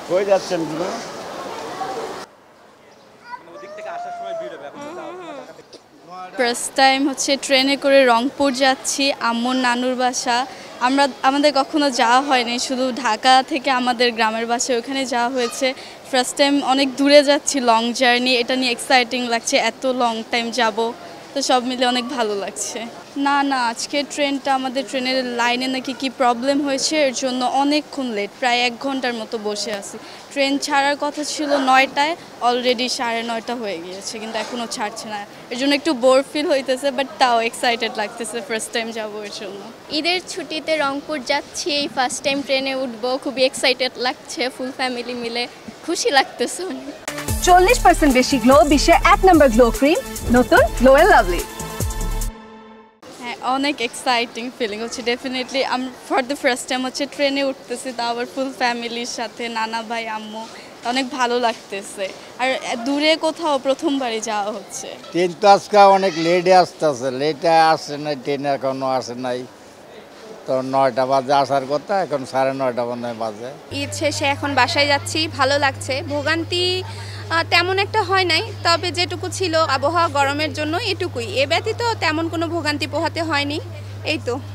কই যাচ্ছেন তুমি? ফার্স্ট টাইম হচ্ছে ট্রেনে করে রংপুর যাচ্ছি, আম্মুর নানুর বাসা। আমাদের কখনো যাওয়া হয়নি, শুধু ঢাকা থেকে আমাদের গ্রামের বাসায় ওখানে যাওয়া হয়েছে। ফার্স্ট টাইম অনেক দূরে যাচ্ছি, লং জার্নি, এটা নিয়ে এক্সাইটিং লাগছে, এত লং টাইম যাব, তো সব মিলে অনেক ভালো লাগছে। না না, আজকে ট্রেনটা আমাদের ট্রেনের লাইনে নাকি কি প্রবলেম হয়েছে, এর জন্য অনেকক্ষণ লেট, প্রায় 1 ঘন্টার মতো বসে আছি। ট্রেন ছাড়ার কথা ছিল 9টায়, অলরেডি 9:30 হয়ে গিয়েছে, কিন্তু এখনও ছাড়ছে না। এর জন্য একটু বোর ফিল হইতেছে, বাট তাও এক্সাইটেড লাগতেছে, ফার্স্ট টাইম যাবো এর জন্য। ঈদের ছুটিতে রংপুর যাচ্ছি, এই ফার্স্ট টাইম ট্রেনে উঠবো, খুবই এক্সাইটেড লাগছে, ফুল ফ্যামিলি মিলে খুশি লাগতেছে। 40% বেশি গ্লো, বিশ্বের 1 নম্বর গ্লো ক্রিম, নতুন গ্লো এন্ড লাভলি। হ্যাঁ, অনেক এক্সাইটিং ফিলিং হচ্ছে definitely. For the first time হচ্ছে ট্রেনে উঠতেছি, তাও আবার ফুল ফ্যামিলির সাথে, নানা ভাই আম্মু, অনেক ভালো লাগতেছে। আর দূরে কোথাও প্রথমবারই যাওয়া হচ্ছে। ট্রেন তো আজকে অনেক লেটে আসতেছে, লেটে আসে নাই, ট্রেন এখনো আসে নাই। তো 9টা বাজে আসার কথা, এখন 9:30 মনে হয় বাজে। ঈদ শেষে এখন বাসায় যাচ্ছি, ভালো লাগছে। ভোগান্তি তেমন একটা হয় নাই, তবে যেটুকু ছিল আবহাওয়া গরমের জন্য এটুকুই। এ ব্যতীত তেমন কোনো ভোগান্তি পোহাতে হয়নি, এই তো।